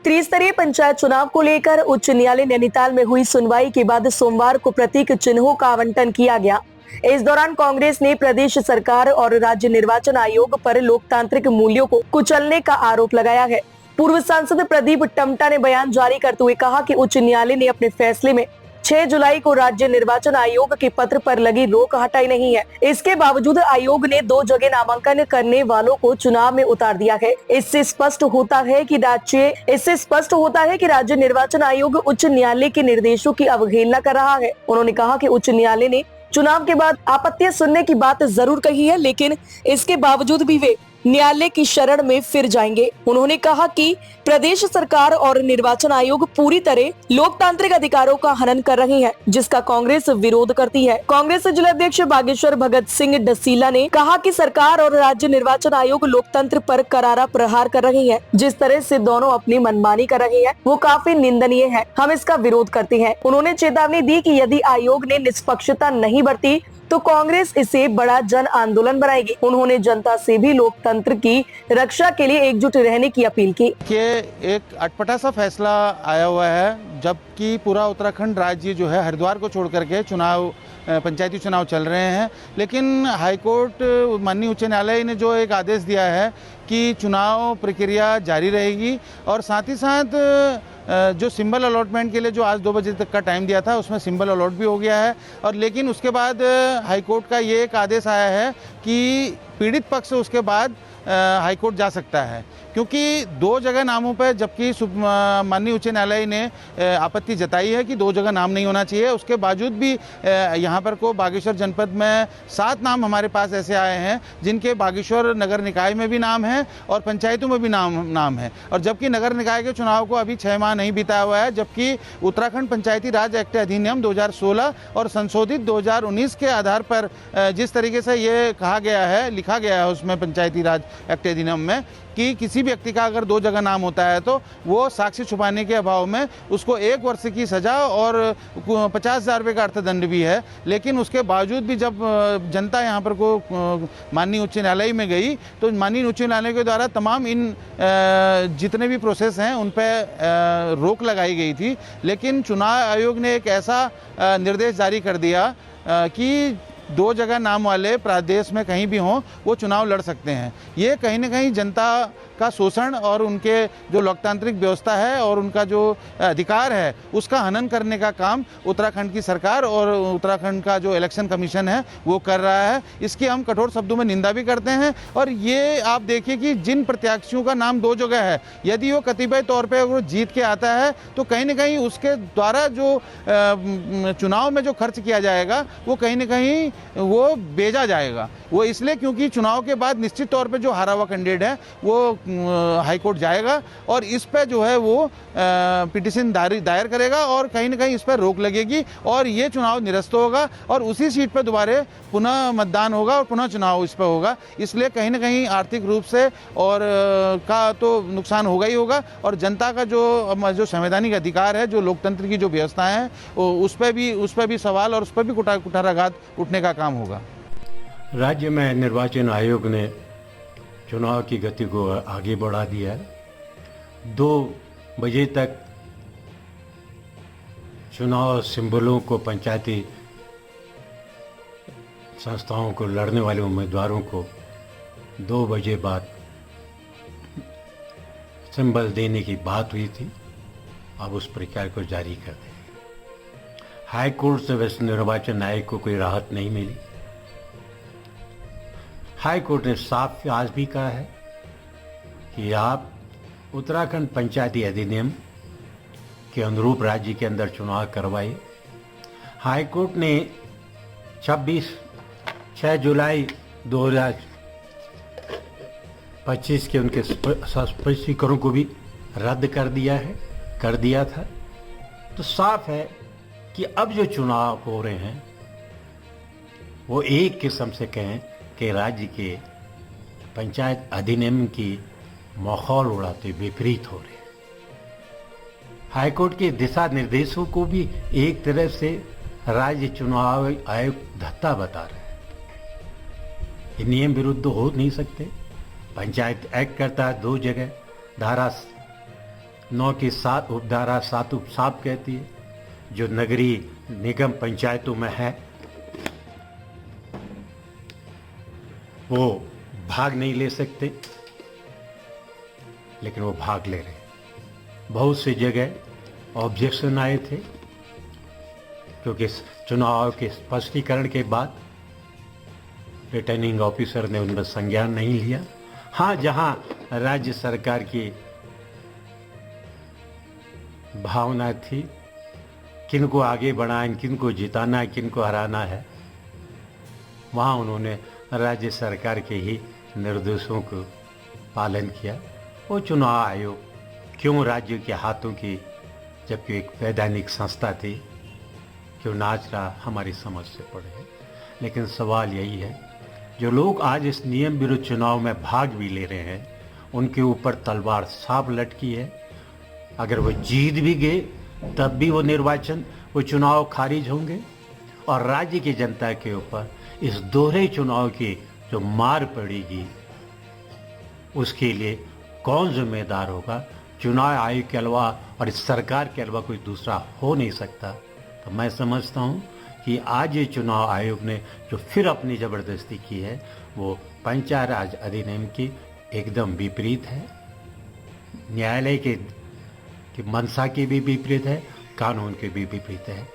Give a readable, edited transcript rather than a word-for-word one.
त्रिस्तरीय पंचायत चुनाव को लेकर उच्च न्यायालय नैनीताल में हुई सुनवाई के बाद सोमवार को प्रतीक चिन्हों का आवंटन किया गया। इस दौरान कांग्रेस ने प्रदेश सरकार और राज्य निर्वाचन आयोग पर लोकतांत्रिक मूल्यों को कुचलने का आरोप लगाया है। पूर्व सांसद प्रदीप टमटा ने बयान जारी करते हुए कहा कि उच्च न्यायालय ने अपने फैसले में 6 जुलाई को राज्य निर्वाचन आयोग के पत्र पर लगी रोक हटाई नहीं है। इसके बावजूद आयोग ने 2 जगह नामांकन करने वालों को चुनाव में उतार दिया है। इससे स्पष्ट होता है कि राज्य निर्वाचन आयोग उच्च न्यायालय के निर्देशों की अवहेलना कर रहा है। उन्होंने कहा कि उच्च न्यायालय ने चुनाव के बाद आपत्तियां सुनने की बात जरूर कही है, लेकिन इसके बावजूद भी वे न्यायालय की शरण में फिर जाएंगे। उन्होंने कहा कि प्रदेश सरकार और निर्वाचन आयोग पूरी तरह लोकतांत्रिक अधिकारों का हनन कर रही है, जिसका कांग्रेस विरोध करती है। कांग्रेस जिलाध्यक्ष बागेश्वर भगत सिंह डसीला ने कहा कि सरकार और राज्य निर्वाचन आयोग लोकतंत्र पर करारा प्रहार कर रही है। जिस तरह से दोनों अपनी मनमानी कर रही है, वो काफी निंदनीय है। हम इसका विरोध करते हैं। उन्होंने चेतावनी दी कि यदि आयोग ने निष्पक्षता नहीं बरती तो कांग्रेस इसे बड़ा जन आंदोलन बनाएगी। उन्होंने जनता से भी लोकतंत्र की रक्षा के लिए एकजुट रहने की अपील की। कि एक अटपटा सा फैसला आया हुआ है, जबकि पूरा उत्तराखंड राज्य जो है हरिद्वार को छोड़ करके पंचायती चुनाव चल रहे हैं, लेकिन हाईकोर्ट माननीय उच्च न्यायालय ने जो एक आदेश दिया है कि चुनाव प्रक्रिया जारी रहेगी और साथ ही साथ जो सिंबल अलॉटमेंट के लिए जो आज 2 बजे तक का टाइम दिया था उसमें सिंबल अलॉट भी हो गया है। और लेकिन उसके बाद हाईकोर्ट का ये एक आदेश आया है कि पीड़ित पक्ष उसके बाद हाईकोर्ट जा सकता है, क्योंकि 2 जगह नामों पर, जबकि माननीय उच्च न्यायालय ने आपत्ति जताई है कि 2 जगह नाम नहीं होना चाहिए, उसके बावजूद भी यहाँ पर को बागेश्वर जनपद में 7 नाम हमारे पास ऐसे आए हैं जिनके बागेश्वर नगर निकाय में भी नाम है और पंचायतों में भी नाम है। और जबकि नगर निकाय के चुनाव को अभी 6 माह नहीं बीता हुआ है, जबकि उत्तराखंड पंचायती राज एक्ट अधिनियम 2016 और संशोधित 2019 के आधार पर जिस तरीके से ये कहा गया है, लिखा गया है उसमें पंचायती राज एक्ट अधिनियम में कि किसी व्यक्ति का अगर 2 जगह नाम होता है तो वो साक्ष्य छुपाने के अभाव में उसको 1 वर्ष की सजा और 50,000 रुपये का अर्थदंड भी है। लेकिन उसके बावजूद भी जब जनता यहाँ पर को माननीय उच्च न्यायालय में गई तो माननीय उच्च न्यायालय के द्वारा तमाम इन जितने भी प्रोसेस हैं उन पर रोक लगाई गई थी। लेकिन चुनाव आयोग ने एक ऐसा निर्देश जारी कर दिया कि 2 जगह नाम वाले प्रदेश में कहीं भी हों वो चुनाव लड़ सकते हैं। ये कहीं ना कहीं जनता का शोषण और उनके जो लोकतांत्रिक व्यवस्था है और उनका जो अधिकार है उसका हनन करने का काम उत्तराखंड की सरकार और उत्तराखंड का जो इलेक्शन कमीशन है वो कर रहा है। इसकी हम कठोर शब्दों में निंदा भी करते हैं। और ये आप देखिए कि जिन प्रत्याशियों का नाम 2 जगह है, यदि वो कतिपय तौर पर अगर जीत के आता है तो कहीं ना कहीं उसके द्वारा जो चुनाव में जो खर्च किया जाएगा वो कहीं ना कहीं वो भेजा जाएगा। वो इसलिए क्योंकि चुनाव के बाद निश्चित तौर पे जो हारा हुआ कैंडिडेट है वो हाईकोर्ट जाएगा और इस पे जो है वो पिटीशन दायर करेगा और कहीं ना कहीं इस पर रोक लगेगी और ये चुनाव निरस्त होगा और उसी सीट पर दोबारा पुनः मतदान होगा और पुनः चुनाव इस पर होगा। इसलिए कहीं ना कहीं आर्थिक रूप से और का तो नुकसान होगा ही होगा और जनता का जो संवैधानिक अधिकार है, जो लोकतंत्र की जो व्यवस्था है उस पर भी सवाल और उस पर भी कुठाराघात उठने का काम होगा। राज्य में निर्वाचन आयोग ने चुनाव की गति को आगे बढ़ा दिया है। 2 बजे तक चुनाव सिंबलों को, पंचायती संस्थाओं को लड़ने वाले उम्मीदवारों को 2 बजे बाद सिंबल देने की बात हुई थी। अब उस प्रक्रिया को जारी कर दें। हाई कोर्ट से वैसे निर्वाचन आयोग को कोई राहत नहीं मिली। हाई कोर्ट ने साफ आज भी कहा है कि आप उत्तराखंड पंचायती अधिनियम के अनुरूप राज्य के अंदर चुनाव करवाइए। हाई कोर्ट ने 6 जुलाई 2025 के उनके स्पष्टीकरण को भी रद्द कर दिया था। तो साफ है कि अब जो चुनाव हो रहे हैं वो एक किस्म से कहें कि राज्य के पंचायत अधिनियम की माहौल उड़ाते विपरीत हो रहे हैं। हाईकोर्ट के दिशा निर्देशों को भी एक तरह से राज्य चुनाव आयोग धत्ता बता रहे हैं। ये नियम विरुद्ध हो नहीं सकते। पंचायत एक्ट करता है 2 जगह, धारा 9 की 7 उपधारा 7 साफ कहती है जो नगरीय निगम पंचायतों में है वो भाग नहीं ले सकते, लेकिन वो भाग ले रहे। बहुत सी जगह ऑब्जेक्शन आए थे क्योंकि चुनाव के स्पष्टीकरण के बाद रिटर्निंग ऑफिसर ने उनमें संज्ञान नहीं लिया। हाँ, जहां राज्य सरकार की भावना थी किनको आगे बढ़ाएं, किनको जिताना है, किनको हराना है, वहाँ उन्होंने राज्य सरकार के ही निर्देशों को पालन किया। वो चुनाव आयोग क्यों राज्य के हाथों की, जबकि एक वैधानिक संस्था थी, क्यों नाच रहा, हमारी समझ से परे है। लेकिन सवाल यही है, जो लोग आज इस नियम विरुद्ध चुनाव में भाग भी ले रहे हैं उनके ऊपर तलवार साफ लटकी है। अगर वो जीत भी गए तब भी वो चुनाव खारिज होंगे और राज्य की जनता के ऊपर इस दोहरे चुनाव की जो मार पड़ेगी उसके लिए कौन जिम्मेदार होगा? चुनाव आयोग के अलावा और इस सरकार के अलावा कोई दूसरा हो नहीं सकता। तो मैं समझता हूँ कि आज ये चुनाव आयोग ने जो फिर अपनी ज़बरदस्ती की है वो पंचायत राज अधिनियम की एकदम विपरीत है, न्यायालय के मंशा की भी विपरीत है, कानून के भी विपरीत है।